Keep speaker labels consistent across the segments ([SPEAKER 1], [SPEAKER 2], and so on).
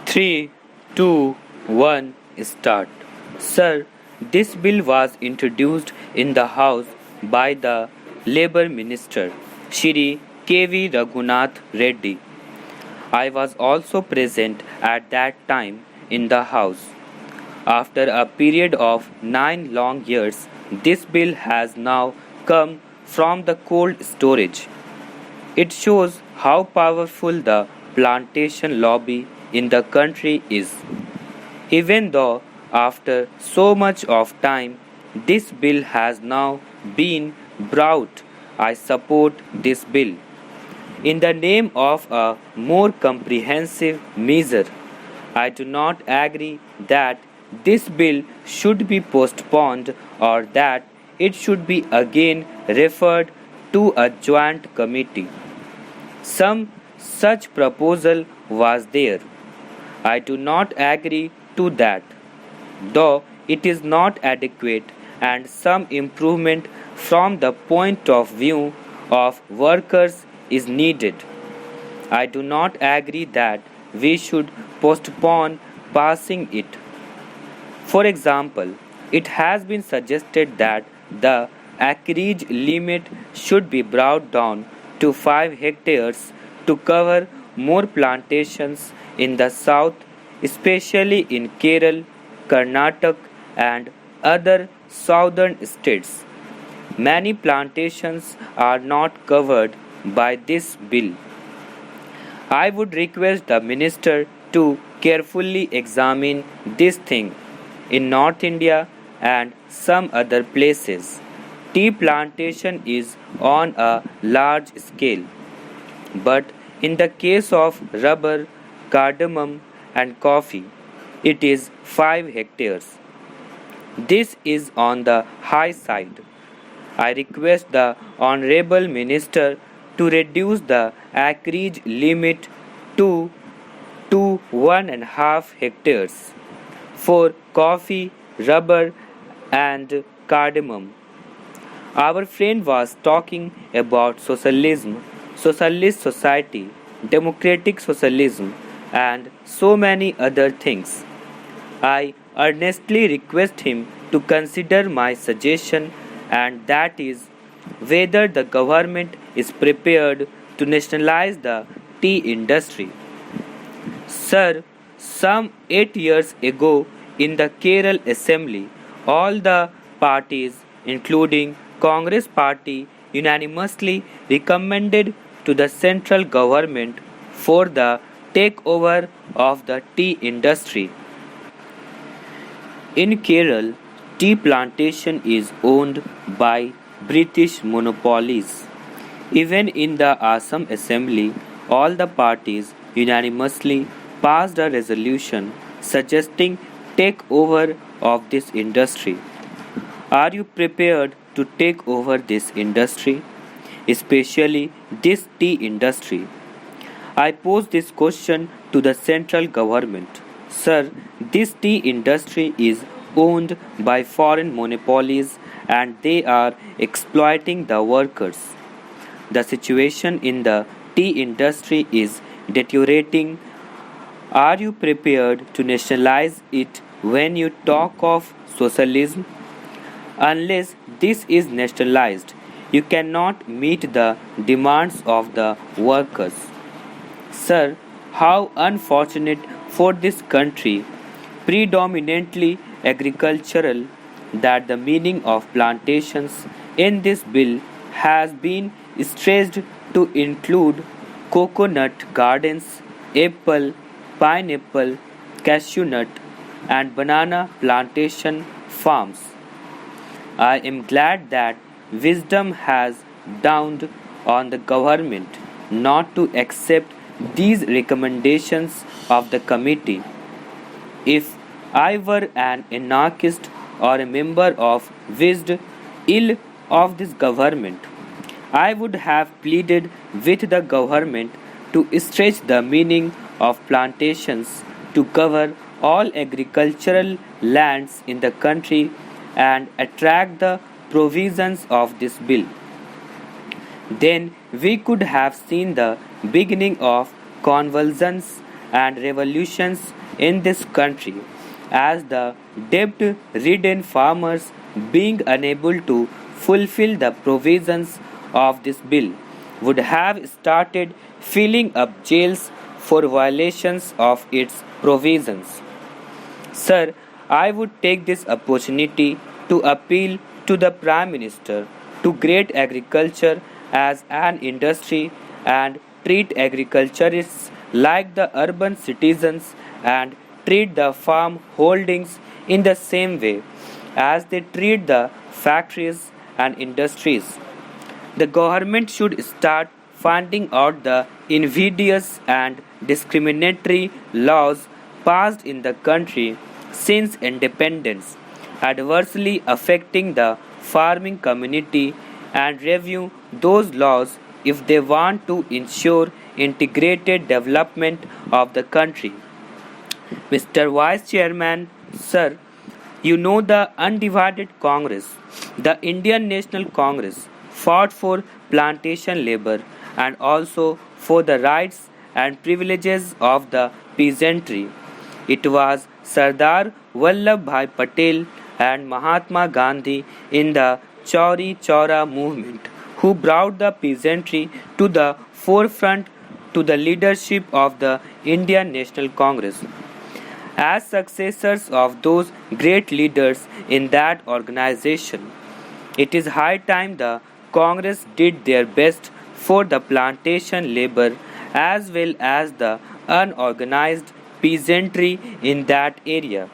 [SPEAKER 1] 3, 2, 1, start. Sir, this bill was introduced in the House by the Labour Minister, Shri K.V. Raghunath Reddy. I was also present at that time in the House. After a period of 9 long years, this bill has now come from the cold storage. It shows how powerful the plantation lobby in the country is. Even though after so much of time this bill has now been brought, I support this bill. In the name of a more comprehensive measure, I do not agree that this bill should be postponed or that it should be again referred to a joint committee. Some such proposal was there. I do not agree to that, though it is not adequate and some improvement from the point of view of workers is needed. I do not agree that we should postpone passing it. For example, it has been suggested that the acreage limit should be brought down to 5 hectares to cover more plantations in the south, especially in Kerala, Karnataka, and other southern states. Many plantations are not covered by this bill. I would request the minister to carefully examine this thing. In North India and some other places, tea plantation is on a large scale. But in the case of rubber, cardamom, and coffee, it is 5 hectares. This is on the high side. I request the Honorable Minister to reduce the acreage limit to 1.5 hectares for coffee, rubber, and cardamom. Our friend was talking about socialism, socialist society, democratic socialism, and so many other things. I earnestly request him to consider my suggestion, and that is whether the government is prepared to nationalize the tea industry. Sir, some 8 years ago in the Kerala Assembly, all the parties, including Congress Party, unanimously recommended to the central government for the takeover of the tea industry. In Kerala, tea plantation is owned by British monopolies. Even in the Assam Assembly, all the parties unanimously passed a resolution suggesting takeover of this industry. Are you prepared to take over this industry, especially this tea industry? I pose this question to the central government. Sir, this tea industry is owned by foreign monopolies and they are exploiting the workers. The situation in the tea industry is deteriorating. Are you prepared to nationalize it when you talk of socialism? Unless this is nationalized, you cannot meet the demands of the workers. Sir, how unfortunate for this country, predominantly agricultural, that the meaning of plantations in this bill has been stretched to include coconut gardens, apple, pineapple, cashew nut, and banana plantation farms. I am glad that wisdom has dawned on the government not to accept these recommendations of the committee. If I were an anarchist or a member of wished ill of this government, I would have pleaded with the government to stretch the meaning of plantations to cover all agricultural lands in the country and attract the provisions of this bill. Then we could have seen the beginning of convulsions and revolutions in this country, as the debt-ridden farmers, being unable to fulfill the provisions of this bill, would have started filling up jails for violations of its provisions. Sir, I would take this opportunity to appeal to the Prime Minister to treat agriculture as an industry and treat agriculturists like the urban citizens and treat the farm holdings in the same way as they treat the factories and industries. The government should start finding out the invidious and discriminatory laws passed in the country since independence, adversely affecting the farming community, and review those laws if they want to ensure integrated development of the country. Mr. Vice Chairman, sir, you know the undivided Congress, the Indian National Congress, fought for plantation labor and also for the rights and privileges of the peasantry. It was Sardar Vallabhbhai Patel and Mahatma Gandhi in the Chauri Chaura movement who brought the peasantry to the forefront to the leadership of the Indian National Congress. As successors of those great leaders in that organization, it is high time the Congress did their best for the plantation labor as well as the unorganized peasantry in that area.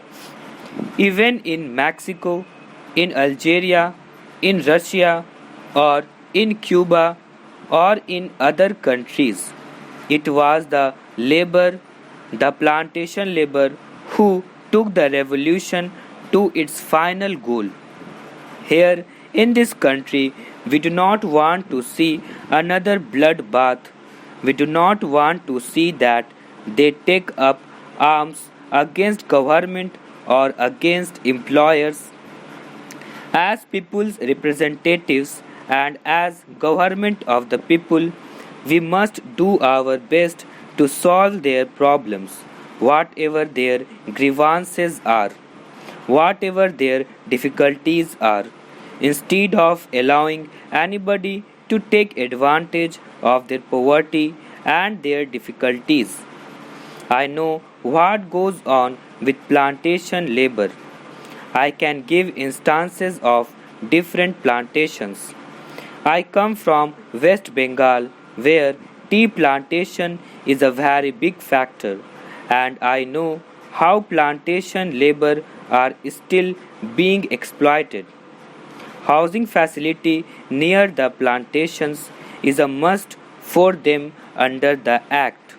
[SPEAKER 1] Even in Mexico, in Algeria, in Russia, or in Cuba, or in other countries, it was the plantation labor, who took the revolution to its final goal. Here in this country, we do not want to see another bloodbath. We do not want to see that they take up arms against government or against employers. As people's representatives and as government of the people, we must do our best to solve their problems, whatever their grievances are, whatever their difficulties are, instead of allowing anybody to take advantage of their poverty and their difficulties. I know what goes on with plantation labor. I can give instances of different plantations. I come from West Bengal where tea plantation is a very big factor, and I know how plantation labor are still being exploited. Housing facility near the plantations is a must for them under the act.